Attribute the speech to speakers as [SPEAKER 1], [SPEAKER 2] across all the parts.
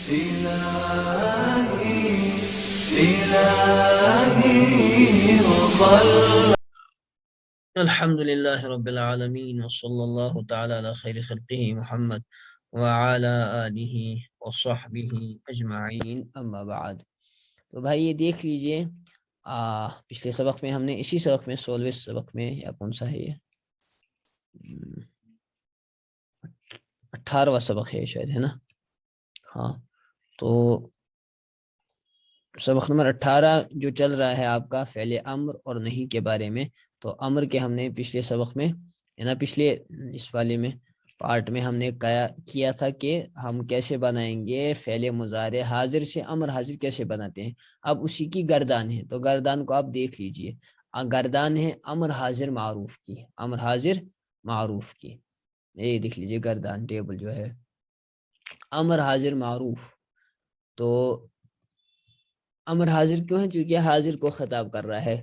[SPEAKER 1] إلهي إلهي وخلق. الحمد لله رب العالمين، وصلى الله تعالى على خير خلقه محمد وعلى آلہ وصحبہ اجمعین، اما بعد۔ تو بھائی یہ دیکھ لیجئے، پچھلے سبق میں ہم نے اسی سبق میں 16ویں سبق میں، یا کون سا ہے یہ، 18واں سبق ہے شاید، ہے نا؟ ہاں، تو سبق نمبر 18 جو چل رہا ہے آپ کا فعل امر اور نہیں کے بارے میں۔ تو امر کے ہم نے پچھلے سبق میں، نا پچھلے اس والے میں پارٹ میں ہم نے کیا تھا کہ ہم کیسے بنائیں گے فعل مضارع حاضر سے امر حاضر کیسے بناتے ہیں۔ اب اسی کی گردان ہے، تو گردان کو آپ دیکھ لیجئے۔ گردان ہے امر حاضر معروف کی، امر حاضر معروف کی، یہ دیکھ لیجئے گردان ٹیبل جو ہے امر حاضر معروف۔ تو امر حاضر کیوں ہے؟ کیونکہ حاضر کو خطاب کر رہا ہے،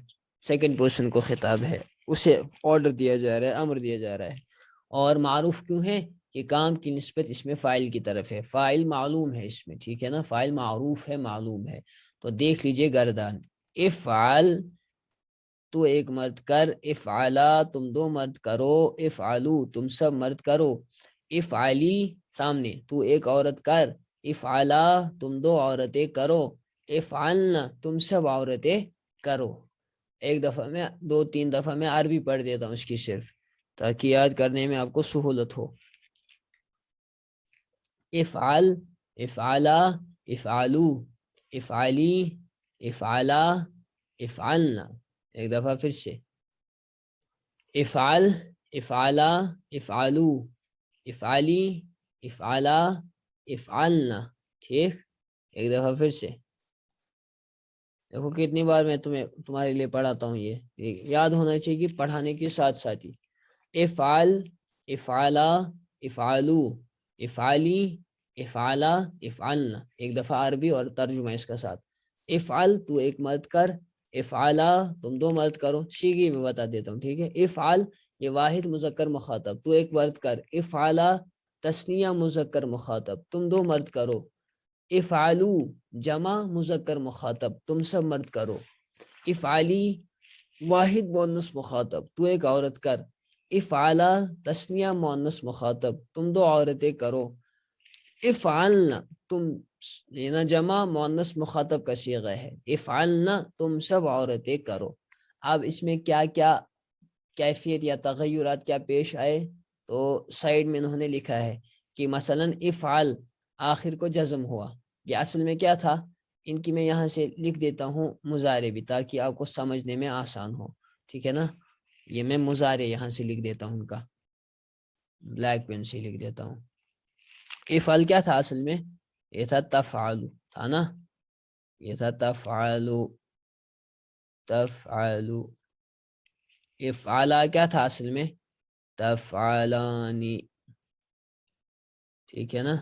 [SPEAKER 1] سیکنڈ پرسن کو خطاب ہے، اسے آرڈر دیا جا رہا ہے، امر دیا جا رہا ہے۔ اور معروف کیوں ہے؟ کہ کام کی نسبت اس میں فاعل کی طرف ہے، فاعل معلوم ہے اس میں، ٹھیک ہے نا، فاعل معروف ہے، معلوم ہے۔ تو دیکھ لیجئے گردان، افعل تو ایک مرد کر، افعلا تم دو مرد کرو، افعلو تم سب مرد کرو، افعلی سامنے تو ایک عورت کر، افعلا تم دو عورتیں کرو، افعلنا تم سب عورتیں کرو۔ ایک دفعہ میں 2-3 دفعہ میں عربی پڑھ دیتا ہوں اس کی صرف، تاکہ یاد کرنے میں آپ کو سہولت ہو۔ افعل، افعلا، افعلو، افعلی، افعلا، افعلنا۔ ایک دفعہ پھر سے، افعل، افعلا، افعلو، افعلی، افعلا، افعلنا، ٹھیک؟ ایک دفعہ پھر سے، دیکھو کتنی بار میں تمہارے لیے پڑھاتا ہوں، یہ یاد ہونا چاہیے پڑھانے کے ساتھ ساتھ ہی۔ افعل، افعلا، افعلو، افعلی، افعلا، افعلنا۔ ایک دفعہ عربی اور ترجمہ اس کا ساتھ۔ افعل تو ایک مرد کر، افعلا تم دو مرد کرو، سیگی میں بتا دیتا ہوں، ٹھیک ہے؟ افعل یہ واحد مذکر مخاطب، تو ایک مرد کر، افعلا تثنیہ مذکر مخاطب تم دو مرد کرو، افعلو جمع مذکر مخاطب تم سب مرد کرو، افعلی واحد مؤنث مخاطب تو ایک عورت کر، افعلا تثنیہ مؤنث مخاطب تم دو عورتیں کرو، افعلنا تم لینا جمع مؤنث مخاطب کا صیغہ ہے، افعلنا تم سب عورتیں کرو۔ اب اس میں کیا کیا کیفیت یا تغیرات کیا پیش آئے، تو سائیڈ میں انہوں نے لکھا ہے کہ مثلا افعل آخر کو جزم ہوا، یہ اصل میں کیا تھا، ان کی میں یہاں سے لکھ دیتا ہوں مضارع بھی تاکہ آپ کو سمجھنے میں آسان ہو، ٹھیک ہے نا؟ یہ میں مضارع یہاں سے لکھ دیتا ہوں، ان کا بلیک پین سے لکھ دیتا ہوں۔ افعل کیا تھا اصل میں؟ یہ تھا تفعل، تھا نا؟ یہ تھا تفعل، تفعل۔ افعلا کیا تھا اصل میں؟ تفعلانی، ٹھیک ہے نا؟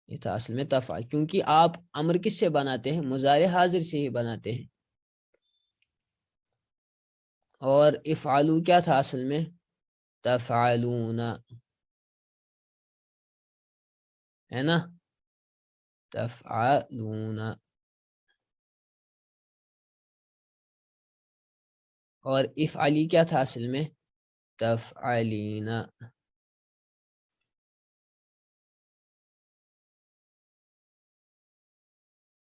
[SPEAKER 1] یہ تھا اصل میں تفعل، کیونکہ آپ امر کس سے بناتے ہیں؟ مضارع حاضر سے ہی بناتے ہیں۔ اور افعلو کیا تھا اصل میں؟ تفعلون، ہے نا؟ تفعلون۔ اور افعلی کیا تھا اصل میں؟ تفعلین،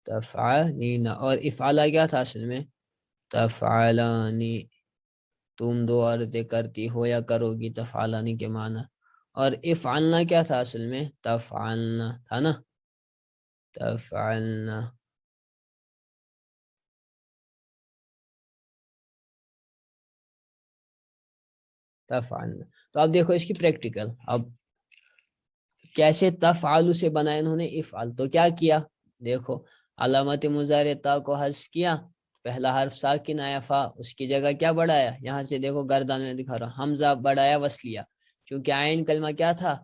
[SPEAKER 1] تفعلین۔ اور افعلا کیا تھا اصل میں؟ تفعلانی، تم دو عورتیں کرتی ہو یا کرو گی، تفعلانی کے معنی۔ اور افعلنا کیا تھا اصل میں؟ تفعلنا، تھا نا؟ تفعلنا۔ تفعلنا۔ تو اب دیکھو اس کی پریکٹیکل، اب کیسے تفعلو سے بنایا انہوں نے افعل، تو کیا کیا دیکھو، علامت مضارع تا کو حذف کیا، پہلا حرف ساکن آیا فا، اس کی جگہ کیا بڑھایا؟ یہاں سے دیکھو گردان میں دکھا رہا ہوں، حمزہ بڑھایا وصلیہ، چونکہ عین کلمہ کیا تھا؟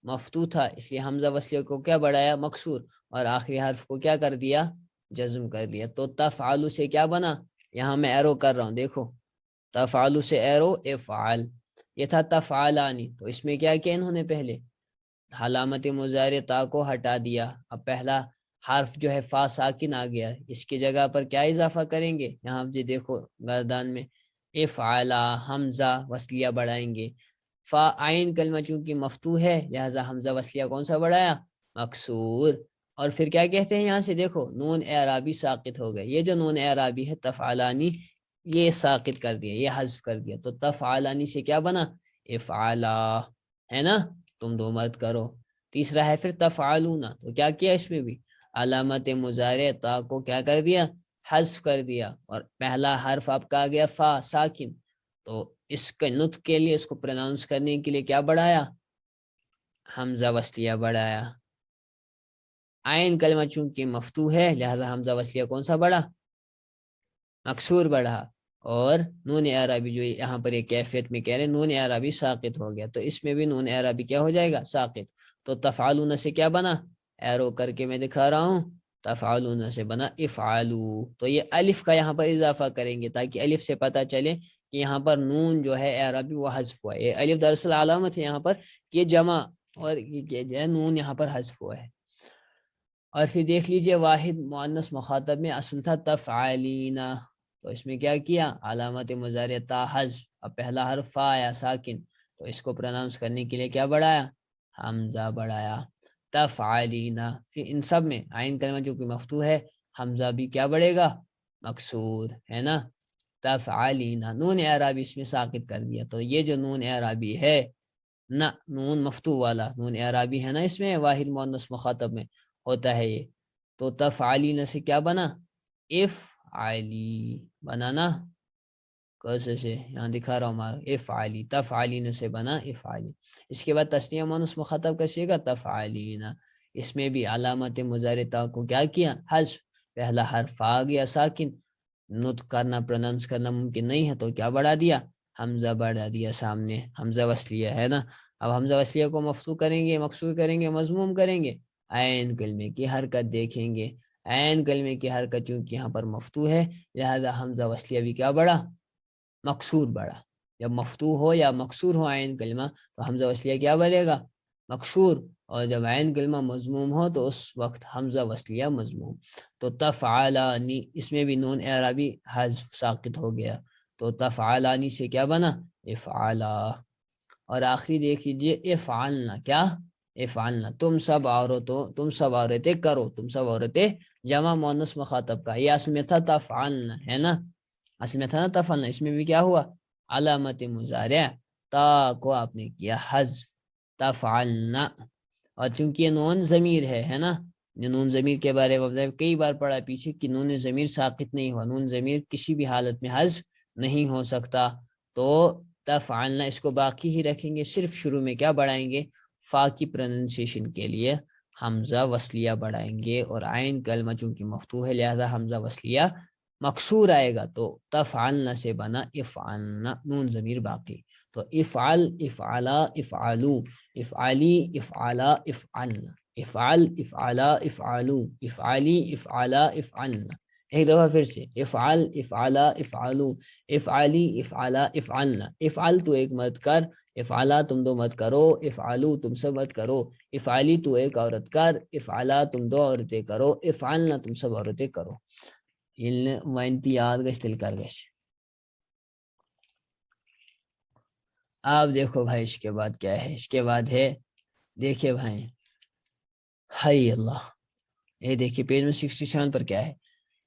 [SPEAKER 1] مفتوح تھا، اس لیے حمزہ وصلیہ کو کیا بڑھایا؟ مکسور، اور آخری حرف کو کیا کر دیا؟ جزم کر دیا۔ تو تفعلو سے کیا بنا؟ یہاں میں ایرو کر رہا ہوں، دیکھو تفعلو سے ایرو افعل، یہ تھا تفعلانی، تو اس میں کیا کیا انہوں نے؟ پہلے علامت مضارع تا کو ہٹا دیا، اب پہلا حرف جو ہے فا ساکن آ گیا، اس کی جگہ پر کیا اضافہ کریں گے؟ یہاں جی دیکھو گردان میں افعلا، حمزہ وصلیہ بڑھائیں گے، فا عین کلمہ چونکہ مفتوح ہے لہذا حمزہ وصلیہ کون سا بڑھایا؟ مکسور۔ اور پھر کیا کہتے ہیں یہاں سے دیکھو نون اعرابی ساقط ہو گئے، یہ جو نون اعرابی ہے تفعلانی یہ ساقط کر دیا، یہ حذف کر دیا، تو تفعلانی سے کیا بنا؟ افعلا، ہے نا؟ تم دو مرد کرو۔ تیسرا ہے پھر تفعلون، تو کیا کیا اس میں بھی؟ علامت مضارع تا کو کیا کر دیا؟ حذف کر دیا، اور پہلا حرف آپ کا آ گیا فا ساکن، تو اس کے نطق کے لیے، اس کو پروناؤنس کرنے کے لیے کیا بڑھایا؟ حمزہ وصلیہ بڑھایا۔ عین کلمہ چونکہ مفتوح ہے لہذا حمزہ وصلیہ کون سا بڑھا؟ مکسور بڑھا، اور نون اعرابی جو یہاں پر ایک کیفیت میں کہہ رہے ہیں نون اعرابی ساقط ہو گیا، تو اس میں بھی نون اعرابی کیا ہو جائے گا؟ ساقط۔ تو تفعلون سے کیا بنا؟ ایرو کر کے میں دکھا رہا ہوں، تفعلون سے بنا افعلو، تو یہ الف کا یہاں پر اضافہ کریں گے تاکہ الف سے پتہ چلے کہ یہاں پر نون جو ہے اعرابی وہ حذف ہوا ہے، یہ الف دراصل علامت ہے یہاں پر کہ جمع، اور یہ جو ہے نون یہاں پر حذف ہوا ہے۔ اور پھر دیکھ لیجئے واحد مؤنث مخاطب میں اصل تھا تفعلینا، تو اس میں کیا کیا؟ علامت مضارع تا حذف، اب پہلا حرف فا آیا ساکن، تو اس کو پروناؤنس کرنے کے لیے کیا بڑھایا؟ حمزہ بڑھایا، تفعلینا۔ پھر ان سب میں عین کلمہ جو کہ مفتوح ہے حمزہ بھی کیا بڑھے گا؟ مکسور، ہے نا؟ تفعلینا، نون اعرابی اس میں ساقط کر دیا، تو یہ جو نون اعرابی ہے نہ نون مفتوح والا نون اعرابی ہے نا، اس میں واحد مؤنث مخاطب میں ہوتا ہے یہ، تو تفعلینا سے کیا بنا؟ افعلی بنانا، کیسے سے یہاں دکھا رہا ہوں ہمارا افعلی، تفعلین سے بنا افعلی۔ اس کے بعد تثنیہ مؤنث مخاطب کا صیغہ تفعلین، اس میں بھی علامت مضارع تا کو کیا کیا؟ حذف، پہلا حرف آ گیا ساکن، نطق کرنا پروننس کرنا ممکن نہیں ہے تو کیا بڑھا دیا؟ حمزہ بڑھا دیا سامنے، حمزہ وصلیہ ہے نا۔ اب حمزہ وصلیہ کو مفتوح کریں گے، مکسور کریں گے، مضموم کریں گے، عین کلمے کی حرکت دیکھیں گے، عین کلمے کی حرکت چونکہ یہاں پر مفتوح ہے لہذا حمزہ وصلیہ بھی کیا بڑھا؟ مکسور بڑھا۔ جب مفتوح ہو یا مکسور ہو عین کلمہ تو حمزہ وصلیہ کیا بڑھے گا؟ مکسور، اور جب عین کلمہ مضموم ہو تو اس وقت حمزہ وصلیہ مضموم۔ تو تفعلانی، اس میں بھی نون اعرابی حذف ساقط ہو گیا، تو تفعلانی سے کیا بنا؟ افعلا۔ اور آخری دیکھ لیجیے افعلنا، کیا؟ افعلنا، تم سب عورتوں، تم سب عورتیں کرو، تم سب عورتیں جمع مؤنث مخاطب کا، یہ اصل میں تھا تفعلنا، ہے نا؟ اصل میں تھا نا تفعلنا، اس میں بھی کیا ہوا؟ علامت مضارع تا کو آپ نے کیا حذف، تفعلنا، اور چونکہ یہ نون ضمیر ہے نا، نون ضمیر کے بارے میں کئی بار پڑھا پیچھے کہ نون ضمیر ساقط نہیں ہوا، نون ضمیر کسی بھی حالت میں حذف نہیں ہو سکتا، تو تفعلنا اس کو باقی ہی رکھیں گے، صرف شروع میں کیا بڑھائیں گے؟ فا کی پروننسیشن کے لیے حمزہ وصلیہ بڑھائیں گے، اور عین کلمہ چونکہ مفتوح ہے لہذا حمزہ وصلیہ مکسور آئے گا، تو تفعلنا سے بنا افعلنا، نون ضمیر باقی، تو افعل، افعلا، افعلو، افعلی، افعلا، افعلنا، افعل، افعلا، افعلو، افعلی، افعلا، افعلنا۔ ایک دفعہ پھر سے افعل، افعلا، افعلو، افعلی، افعلا، افعلنا۔ افعل تو ایک مرد کر، افعلا تم دو مرد کرو، افعلو تم سب مرد کرو، افعلی تو ایک عورت کر، افعلا تم دو عورتیں کرو، افعلنا تم سب عورتیں کرو۔ وائنتی یاد گش تل کر گش۔ آپ دیکھو بھائی اس کے بعد کیا ہے؟ اس کے بعد ہے، دیکھیں بھائی، ہائی اللہ، یہ دیکھیں پیج میں 67 پر کیا ہے؟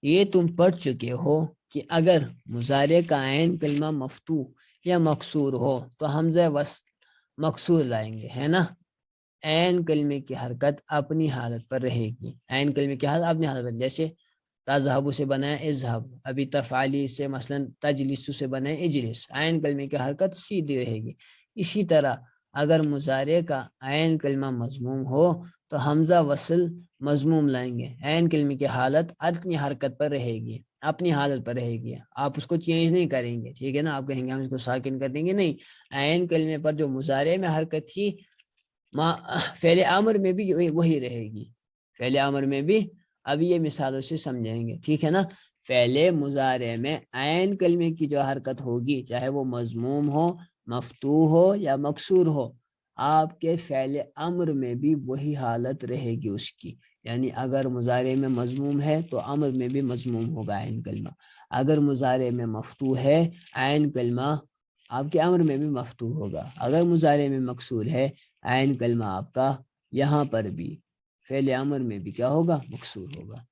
[SPEAKER 1] یہ تم پڑھ چکے ہو کہ اگر مضارع کا عین کلمہ مفتوح یا مکسور ہو تو حمزہ وصل مکسور لائیں گے، ہے نا؟ عین کلمے کی حرکت اپنی حالت پر رہے گی، عین کلمے کی حالت اپنی حالت پر، جیسے تذہب سے بنائے اذہب، ابھی تفعلی سے مثلا تجلس سے بنائے اجلس، عین کلمے کی حرکت سیدھی رہے گی۔ اسی طرح اگر مضارع کا عین کلمہ مضموم ہو تو حمزہ وصل مضموم لائیں گے، عین کلمے کی حالت اپنی حرکت پر رہے گی، اپنی حالت پر رہے گی، آپ اس کو چینج نہیں کریں گے، ٹھیک ہے نا؟ آپ کہیں گے ہم اس کو ساکن کر دیں گے، نہیں، عین کلمے پر جو مضارع میں حرکت تھی فعل امر میں بھی وہی رہے گی، فعل امر میں بھی، ابھی یہ مثالوں سے سمجھیں گے، ٹھیک ہے نا؟ فعل مضارع میں عین کلمے کی جو حرکت ہوگی چاہے وہ مضموم ہو، مفتوح ہو یا مکسور ہو، آپ کے فعل امر میں بھی وہی حالت رہے گی اس کی، یعنی اگر مضارع میں مضموم ہے تو امر میں بھی مضموم ہوگا عین کلمہ، اگر مضارع میں مفتوح ہے عین کلمہ آپ کے امر میں بھی مفتوح ہوگا، اگر مضارع میں مکسور ہے عین کلمہ آپ کا یہاں پر بھی فعل امر میں بھی کیا ہوگا، مکسور ہوگا۔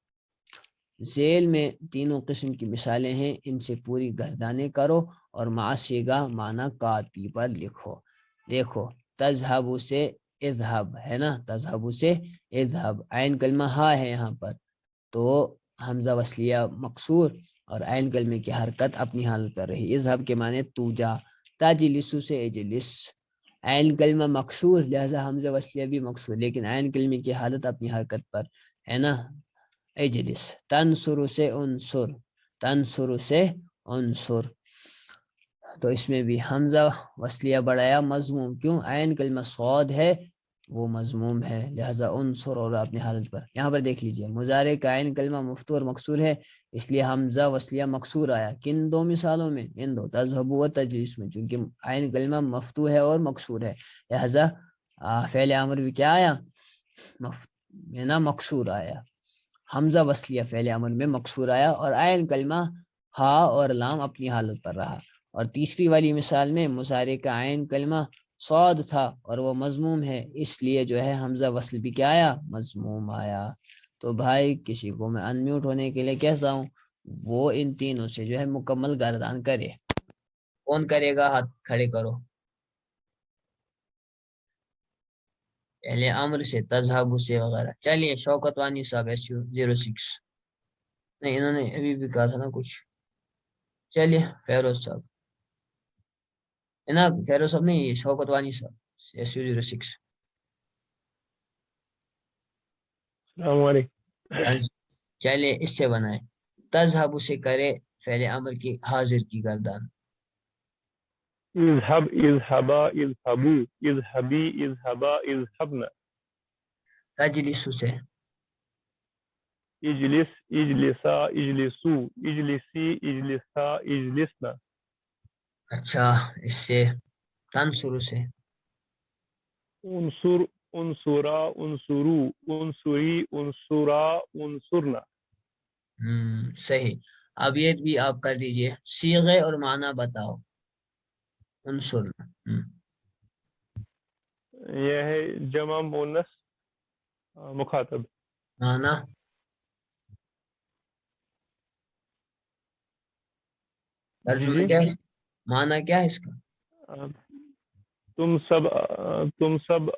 [SPEAKER 1] ذیل میں تینوں قسم کی مثالیں ہیں، ان سے پوری گردانیں کرو اور معاشیگا معنی کاپی پر لکھو۔ دیکھو تذہب سے اذہب ہے نا، تذہب سے اذہب عین کلمہ ہا ہے یہاں پر، تو حمزہ وصلیہ مکسور اور عین کلمے کی حرکت اپنی حالت پر رہی، اذہب کے معنی تو جا، تاجلسو سے اجلس عین کلمہ مکسور لہذا حمزہ وصلیہ بھی مکسور، لیکن عین کلمے کی حالت اپنی حرکت پر ہے نا، اجلس، تنصر سے انصر، تنصر سے انصر، تو اس میں بھی حمزہ وصلیہ بڑھایا مضموم، کیوں عین کلمہ صاد ہے وہ مضموم ہے لہذا انصر اور اپنی حالت پر۔ یہاں پر دیکھ لیجئے مضارع کا عین کلمہ مفتوح اور مکسور ہے، اس لیے حمزہ وصلیہ مکسور آیا، کن دو مثالوں میں، ان دو تذہب و تجلیس میں، چونکہ عین کلمہ مفتوح ہے اور مکسور ہے لہذا فعل امر بھی کیا آیا، مکسور آیا، حمزہ وصلیہ فعل امر میں مکسور آیا اور عین کلمہ ہا اور لام اپنی حالت پر رہا۔ اور تیسری والی مثال میں مضارع کا عین کلمہ صاد تھا اور وہ مضموم ہے، اس لیے جو ہے حمزہ وصل بھی کیا آیا، مضموم آیا۔ تو بھائی کسی کو میں ان میوٹ ہونے کے لیے کہتا ہوں وہ ان تینوں سے جو ہے مکمل گردان کرے، کون کرے گا ہاتھ کھڑے کرو، پہلے امر سے تذہب سے وغیرہ۔ چلیے شوکت وانی صاحب SU06، نہیں انہوں نے ابھی بھی کہا تھا نا کچھ، چلیے فیروز صاحب، نا فیروز صاحب نہیں، یہ شوکت وانی صاحب SU06۔
[SPEAKER 2] السلام علیکم۔
[SPEAKER 1] چلیے اس سے بنائے، تذہب سے کرے فعل امر کی حاضر کی گردان،
[SPEAKER 2] اذهب اذهبا اذهبوا اذهبي اذهبا اذهبنا،
[SPEAKER 1] تجلس سے
[SPEAKER 2] اجلس اجلسا اجلسوا اجلسي اجلسا اجلسنا،
[SPEAKER 1] اچھا اس سے تنصر سے
[SPEAKER 2] انصر انصرا انصروا انصری انصرا انصرنا۔
[SPEAKER 1] صحیح، اب یہ بھی آپ کر لیجئے، صیغے اور معنی بتاؤ انصرنا۔
[SPEAKER 2] یہ ہے جمع مونس مخاطب،
[SPEAKER 1] معنی
[SPEAKER 2] جی
[SPEAKER 1] ترجمہ
[SPEAKER 2] جی
[SPEAKER 1] کیا ہے، معنی کیا ہے اس کا،
[SPEAKER 2] تم سب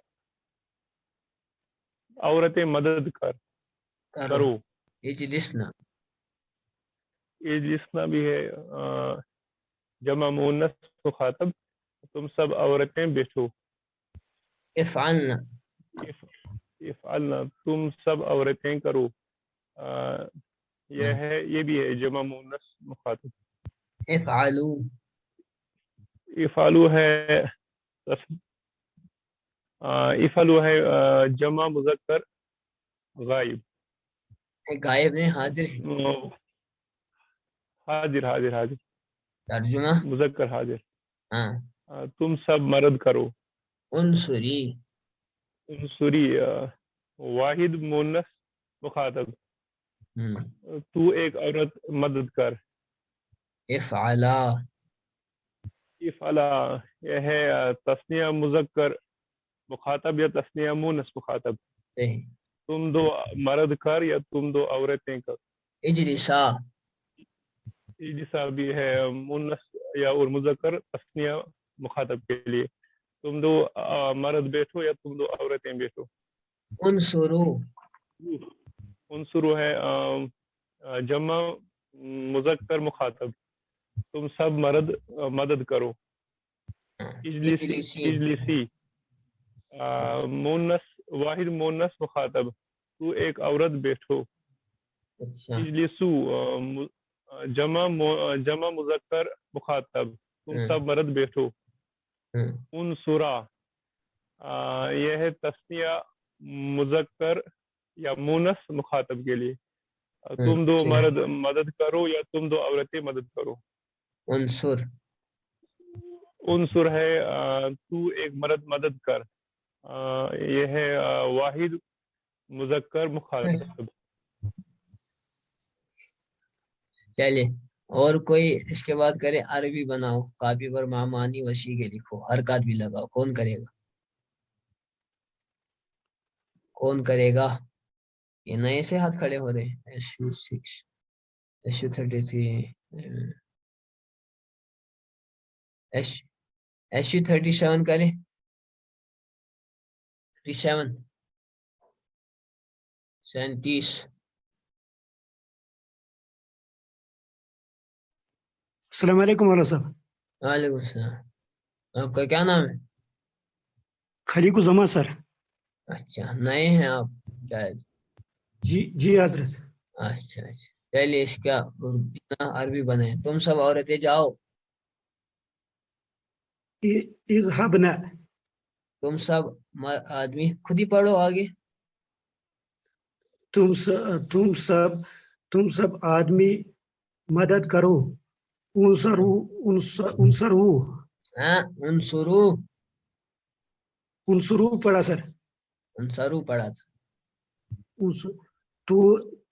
[SPEAKER 2] عورتیں مدد
[SPEAKER 1] کرو
[SPEAKER 2] کرو،
[SPEAKER 1] اجلسنا،
[SPEAKER 2] اجلسنا بھی ہے جمع مونس مخاطب، تم سب عورتیں بیٹھو،
[SPEAKER 1] افعلنا،
[SPEAKER 2] افعلنا تم سب عورتیں کرو، یہ بھی ہے جمع مونس مخاطب،
[SPEAKER 1] افعلو،
[SPEAKER 2] افعلو ہے افعلو ہے جمع مذکر غائب،
[SPEAKER 1] غائب نہیں حاضر ہے،
[SPEAKER 2] حاضر حاضر حاضر
[SPEAKER 1] ترجمہ
[SPEAKER 2] مذکر حاضر،
[SPEAKER 1] ہاں،
[SPEAKER 2] تم سب مرد کرو،
[SPEAKER 1] انصری،
[SPEAKER 2] انصری واحد مونس مخاطب، تو ایک عورت مدد کر،
[SPEAKER 1] افعلا،
[SPEAKER 2] افعلا یہ ہے تثنیہ مذکر مخاطب یا تثنیہ مونس مخاطب،
[SPEAKER 1] صحیح،
[SPEAKER 2] تم دو مرد کر یا تم دو عورتیں کر،
[SPEAKER 1] اجلسا،
[SPEAKER 2] جیسا بھی ہے مونس یا اور مذکر تثنیہ مخاطب کے لیے، تم دو مرد بیٹھو یا تم دو عورتیں بیٹھو،
[SPEAKER 1] انصرو،
[SPEAKER 2] انصرو ہے جمع مذکر مخاطب، تم سب مرد مدد کرو، اجلسی
[SPEAKER 1] اجلسی،
[SPEAKER 2] اجلسی مونس واحد مونس مخاطب، تو ایک عورت بیٹھو،
[SPEAKER 1] اچھا،
[SPEAKER 2] اجلسو جمع مذکر مخاطب، تم سب مرد بیٹھو، انصرا یہ ہے تثنیہ مذکر یا مونس مخاطب کے لیے، تم دو مرد مدد کرو یا تم دو عورتیں مدد کرو،
[SPEAKER 1] انصر،
[SPEAKER 2] انصر ہے تو ایک مرد مدد کر، یہ ہے واحد مذکر مخاطب.
[SPEAKER 1] چلیے اور کوئی اس کے بعد کرے. عربی بناؤ کاپی پر معانی وسیع کے لکھو حرکات بھی لگاؤ. کون کرے گا؟ کون کرے گا؟ یہ نئے سے ہاتھ کھڑے ہو رہے ہیں. SU6 SU33 SU37 کرے. 37 37.
[SPEAKER 3] السلام علیکم مولانا صاحب.
[SPEAKER 1] وعلیکم السلام. آپ کا کیا نام ہے؟
[SPEAKER 3] خلیق الزمان سر.
[SPEAKER 1] اچھا نئے ہیں آپ شاید.
[SPEAKER 3] جی حضرت.
[SPEAKER 1] اچھا اچھا چلیے اس کا عربی بنے. تم سب عورتیں جاؤ.
[SPEAKER 3] اذهبنا.
[SPEAKER 1] تم سب آدمی خود ہی پڑھو آگے.
[SPEAKER 3] تم سب آدمی مدد کرو. انصرو.
[SPEAKER 1] ہاں انصرو.
[SPEAKER 3] انصرو پڑھا سر.
[SPEAKER 1] انصرو پڑھا تھا.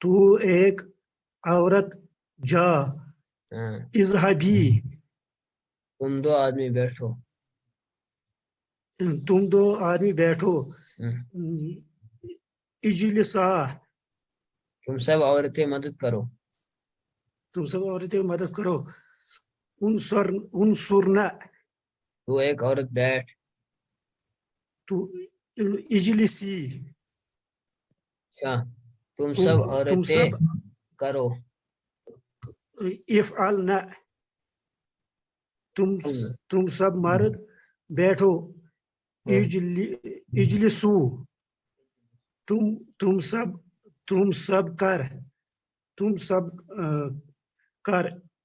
[SPEAKER 3] تو ایک عورت جا.
[SPEAKER 1] ہاں
[SPEAKER 3] اذهبی.
[SPEAKER 1] تم دو آدمی بیٹھو.
[SPEAKER 3] تم دو آدمی بیٹھو.
[SPEAKER 1] ہاں.
[SPEAKER 3] اجلسا.
[SPEAKER 1] تم سب عورتیں مدد کرو.
[SPEAKER 3] تم سب عورتیں مدد کرو. انصرنا.
[SPEAKER 1] تو ایک عورت بیٹھ.
[SPEAKER 3] تو اجلسی.
[SPEAKER 1] اچھا تم سب
[SPEAKER 3] تم
[SPEAKER 1] عورتیں
[SPEAKER 3] سب
[SPEAKER 1] کرو.
[SPEAKER 3] افعلنا. تم سب مرد بیٹھو. اجلسو. تم سب کر.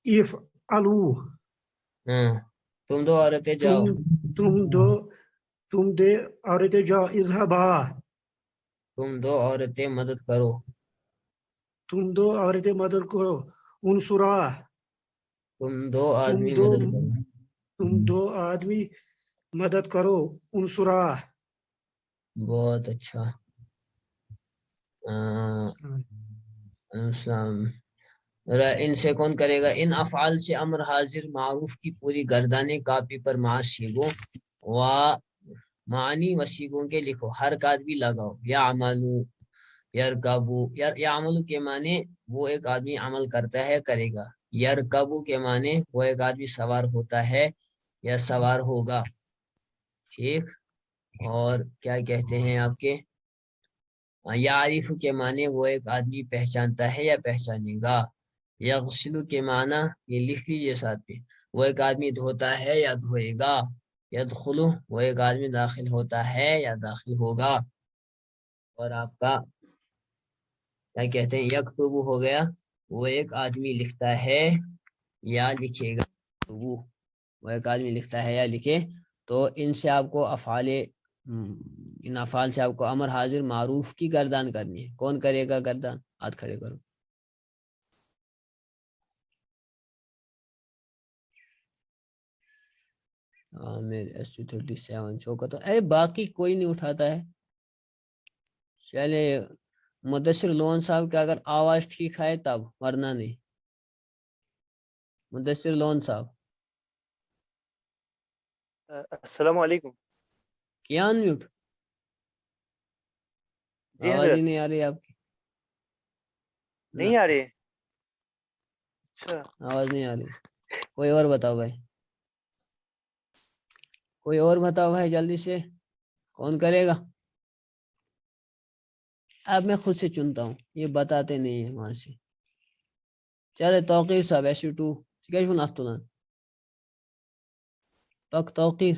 [SPEAKER 3] افعلو.
[SPEAKER 1] ہاں تم دو عورتیں جاؤ.
[SPEAKER 3] تم دے عورتیں جاؤ. اذهبا.
[SPEAKER 1] تم دو عورتیں مدد کرو.
[SPEAKER 3] تم دو عورتیں مدد کرو. انصرا.
[SPEAKER 1] تم دو آدمی مدد کرو.
[SPEAKER 3] تم دو آدمی مدد کرو. انصرا.
[SPEAKER 1] بہت اچھا. السلام. ان سے کون کرے گا؟ ان افعال سے امر حاضر معروف کی پوری گردانیں کاپی پر معاشیگوں و معنی وسیقوں کے لکھو. حرکات بھی لگاؤ. یعملو یرکبو. یعملو کے معنی وہ ایک آدمی عمل کرتا ہے کرے گا. یرکبو کے معنی وہ ایک آدمی سوار ہوتا ہے یا سوار ہوگا. ٹھیک. اور کیا کہتے ہیں آپ کے یعرف کے معنی وہ ایک آدمی پہچانتا ہے یا پہچانے گا. یغسل کے معنی یہ لکھ لیجیے ساتھ میں وہ ایک آدمی دھوتا ہے یا دھوئے گا. یدخل وہ ایک آدمی داخل ہوتا ہے یا داخل ہوگا. اور آپ کا کیا کہتے ہیں یکتب ہو گیا وہ ایک آدمی لکھتا ہے یا لکھے گا. وہ ایک آدمی لکھتا ہے یا لکھے. تو ان سے آپ کو ان افعال سے آپ کو امر حاضر معروف کی گردان کرنی ہے. کون کرے گا گردان؟ ہاتھ کھڑے کرو. SU37 شوکت. ارے باقی کوئی نہیں اٹھاتا ہے. چلے مدثر لون صاحب کا اگر آواز ٹھیک ہے تب ورنہ نہیں. مدثر لون صاحب
[SPEAKER 4] السلام علیکم.
[SPEAKER 1] کیا میوٹ؟
[SPEAKER 4] جی
[SPEAKER 1] آواز ہی
[SPEAKER 4] حضرت
[SPEAKER 1] نہیں آ رہی آپ کی.
[SPEAKER 4] نہیں آ رہی. اچھا
[SPEAKER 1] آواز نہیں آ رہی. کوئی اور بتاؤ بھائی. کوئی اور بتاؤ بھائی جلدی سے. کون کرے گا؟ اب میں خود سے چنتا ہوں یہ بتاتے نہیں ہیں وہاں سے. چلے توقیر صاحب SU2 توقیر.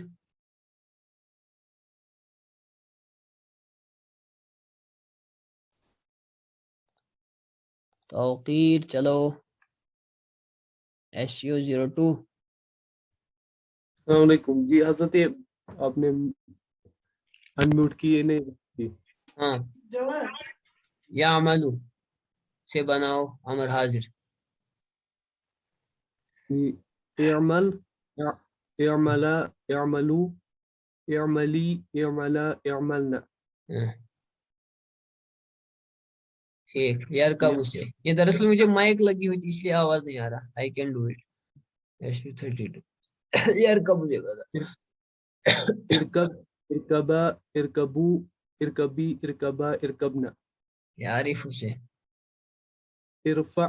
[SPEAKER 1] توقیر چلو. SU02.
[SPEAKER 5] السلام علیکم. جی حضرت آپ نے انمیوٹ کیے نہیں تھی.
[SPEAKER 1] ہاں یا عملو سے بناؤ امر حاضر.
[SPEAKER 5] اعمل اعملا اعملو اعملی اعملا اعملنا.
[SPEAKER 1] ٹھیک. یرکب سے یہ دراصل مجھے مائک لگی ہوئی تھی اس لیے آواز نہیں آ رہا. I can do it. SP32 یرکب مجھے پتا.
[SPEAKER 5] ارکب ارکبا ارکبو ارکبی ارکبا ارکبنا.
[SPEAKER 1] یعرف سے
[SPEAKER 5] ارفع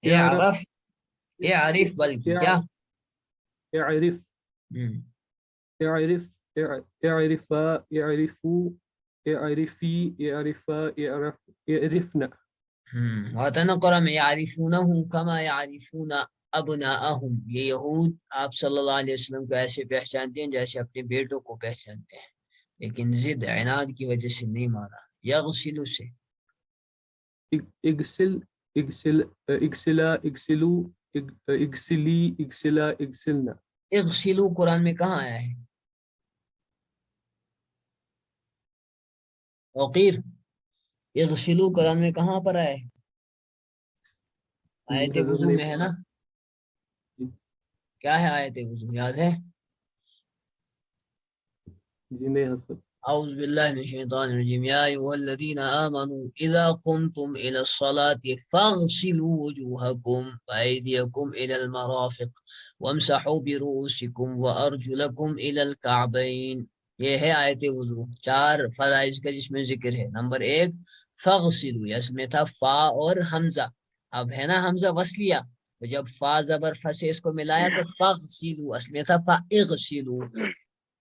[SPEAKER 1] اعرف اعرف بلکہ کیا
[SPEAKER 5] اعرف اعرف اعرفا اعرفو اعرفی اعرفا اعرفنا.
[SPEAKER 1] آتا نا قرآن میں یعرفونہم کما یعرفون ابناءہم. یہ یہود آپ صلی اللہ علیہ وسلم کو ایسے پہچانتے ہیں جیسے اپنے بیٹوں کو پہچانتے ہیں، لیکن ضد عناد کی وجہ سے نہیں مانا. یغسل سے
[SPEAKER 5] اغسل اغسل اغسلا اغسلو اغسلی اغسلا اغسلنا.
[SPEAKER 1] اغسلو قرآن میں کہاں آیا ہے؟ وقیر اغسلو قرآن میں کہاں پر آیا ہے؟ آیت
[SPEAKER 5] حضرت
[SPEAKER 1] وضو
[SPEAKER 5] نے
[SPEAKER 1] میں ہے نا. کیا ہے آیت وضو یاد ہے؟
[SPEAKER 5] جی نہیں حضرت.
[SPEAKER 1] اعوذ باللہ من الشیطان الرجیم. یا ایھا الذین آمنوا اذا قمتم الى الصلاة فاغسلوا وجوهکم وایدیکم الى المرافق وامسحوا برؤوسکم وارجلکم الى الکعبین. یہ ہے آیت وضو. 4 فرائض کا جس میں ذکر ہے. نمبر 1 فاغسلوا، اس میں تھا فا اور حمزہ. اب ہے نا حمزہ وصلیہ، تو جب فا زبر فسے اس کو ملایا تو فاغسلوا، اصل میں تھا فاغسلوا.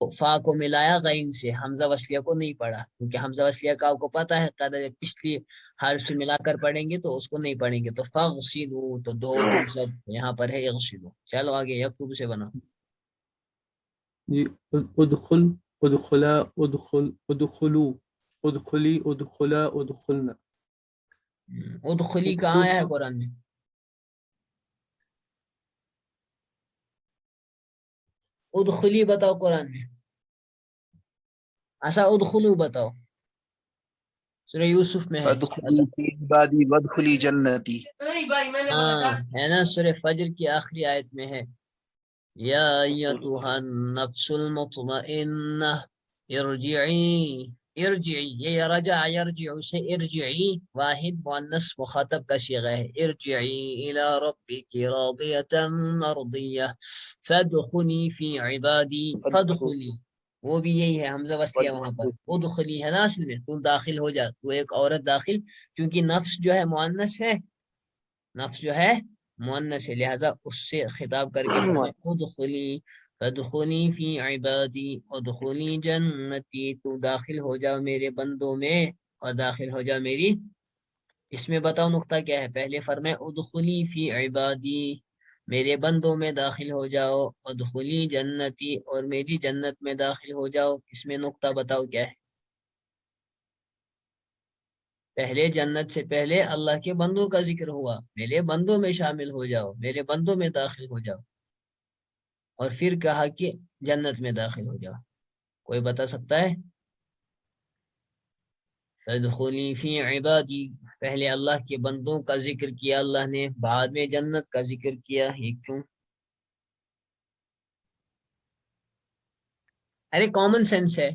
[SPEAKER 1] فا کو ملایا غین سے، حمزہ وصلیہ کو نہیں پڑھا کیونکہ حمزہ وصلیہ کا آپ کو پتہ ہے قاعدہ پچھلی حرف سے ملا کر پڑھیں گے تو اس کو نہیں پڑھیں گے. تو فاغسلوا تو دو سب یہاں پر ہے اغسلوا. چلو آگے یکتب سے بنا.
[SPEAKER 5] جی ادخل ادخلا ادخل ادخلو ادخلی ادخلا ادخلنا.
[SPEAKER 1] ادخلی کہاں آیا ہے قرآن میں؟ ادخلی بتاؤ قرآن میں. ایسا ادخلو بتاؤ. سورہ یوسف میں ہے.
[SPEAKER 6] فادخلی فی عبادی وادخلی جنتی.
[SPEAKER 1] ہاں ہے نا سورہ فجر کی آخری آیت میں ہے. یا ایتھا النفس المطمئنہ ارجعی. ارجعی یہ رجع یرجع سے ارجعی واحد مؤنث مخاطب کا صیغہ ہے. ارجعی الی ربک راضیۃ مرضیہ فادخلی فی عبادی. فادخلی وہ بھی یہی ہے حمزہ وصلیہ وہاں پر. ادخلی ہے نا اصل میں تو داخل ہو جا، تو ایک عورت داخل، کیونکہ نفس جو ہے مؤنث ہے، نفس جو ہے مؤنث ہے، لہذا اس سے خطاب کر کے ادخلی فادخلی فی عبادی ادخلی جنتی. تو داخل ہو جاؤ میرے بندوں میں اور داخل ہو جاؤ میری. اس میں بتاؤ نقطہ کیا ہے؟ پہلے فرمائے ادخلی فی عبادی میرے بندوں میں داخل ہو جاؤ، ادخلی جنتی اور میری جنت میں داخل ہو جاؤ. اس میں نقطہ بتاؤ کیا ہے؟ پہلے جنت سے پہلے اللہ کے بندوں کا ذکر ہوا، میرے بندوں میں شامل ہو جاؤ، میرے بندوں میں داخل ہو جاؤ، اور پھر کہا کہ جنت میں داخل ہو جاؤ. کوئی بتا سکتا ہے؟ فادخلی فی عبادی پہلے اللہ کے بندوں کا ذکر کیا اللہ نے، بعد میں جنت کا ذکر کیا. یہ کیوں؟ ارے کامن سینس ہے،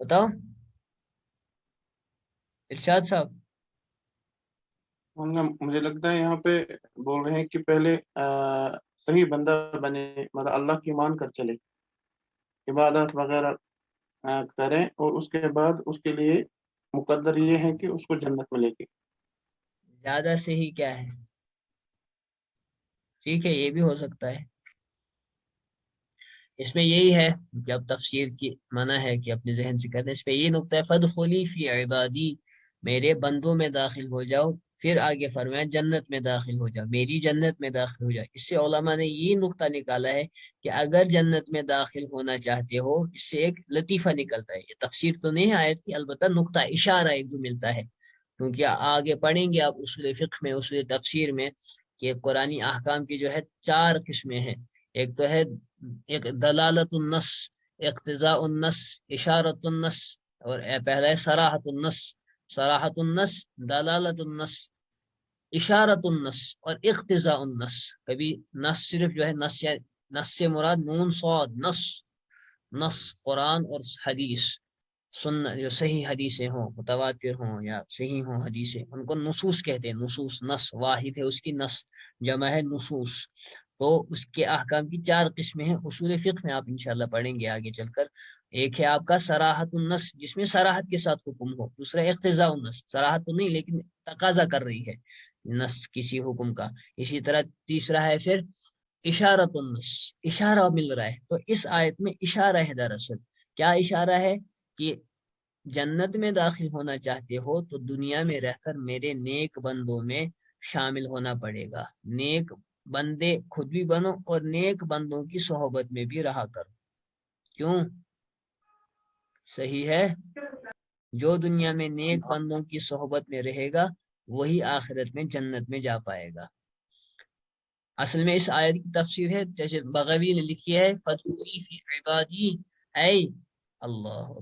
[SPEAKER 1] بتاؤ ارشاد صاحب.
[SPEAKER 7] مجھے لگتا ہے یہاں پہ بول رہے ہیں کہ پہلے صحیح بندہ بنے، مطلب اللہ کی مان کر چلے، عبادت وغیرہ کریں، اور اس کے بعد اس کے لیے مقدر یہ ہے کہ اس کو جنت ملے گی.
[SPEAKER 1] زیادہ صحیح کیا ہے؟ ٹھیک ہے یہ بھی ہو سکتا ہے. اس میں یہی ہے جب تفسیر کی منع ہے کہ اپنے ذہن سے کرنے، اس پہ یہ نقطہ ہے فادخلی فی عبادی میرے بندوں میں داخل ہو جاؤ. پھر آگے فرمایا جنت میں داخل ہو جاؤ، میری جنت میں داخل ہو جاؤ. اس سے علماء نے یہ نقطہ نکالا ہے کہ اگر جنت میں داخل ہونا چاہتے ہو، اس سے ایک لطیفہ نکلتا ہے. یہ تفسیر تو نہیں ہے آیت کی، البتہ نقطہ اشارہ ایک جو ملتا ہے، کیونکہ آگے پڑھیں گے آپ اصول فقہ میں، اصول تفسیر میں، کہ قرآنی احکام کی جو ہے 4 قسمیں ہیں. ایک تو ہے ایک دلالت النص، اقتضاء النص، اشارت النص، اور پہلا ہے صراحت النص. صراحت النص، دلالت النص، اشارت النص اور اقتضاء النص. کبھی نص صرف جو ہے نص نص سے مراد نون صاد نص، نص قرآن اور حدیث، جو صحیح حدیثیں ہوں، متواتر ہوں یا صحیح ہوں حدیثیں، ان کو نصوص کہتے ہیں. نصوص، نص واحد ہے اس کی، نص جمع ہے نصوص. تو اس کے احکام کی 4 قسمیں ہیں. اصول فقہ میں آپ انشاءاللہ پڑھیں گے آگے چل کر. ایک ہے آپ کا صراحت النص، جس میں صراحت کے ساتھ حکم ہو. دوسرا اقتضاء النص، صراحت تو نہیں لیکن تقاضا کر رہی ہے نص کسی حکم کا. اسی طرح تیسرا ہے پھر اشارت النص، اشارہ مل رہا ہے. تو اس آیت میں اشارہ ہے. دراصل کیا اشارہ ہے کہ جنت میں داخل ہونا چاہتے ہو تو دنیا میں رہ کر میرے نیک بندوں میں شامل ہونا پڑے گا. نیک بندے خود بھی بنو اور نیک بندوں کی صحبت میں بھی رہا کرو. کیوں؟ صحیح ہے، جو دنیا میں نیک بندوں کی صحبت میں رہے گا وہی آخرت میں جنت میں جا پائے گا. اصل میں اس آیت کی تفسیر ہے جیسے بغوی نے لکھی ہے، فَادْخُلِي فِي عِبَادِي، اے اللہ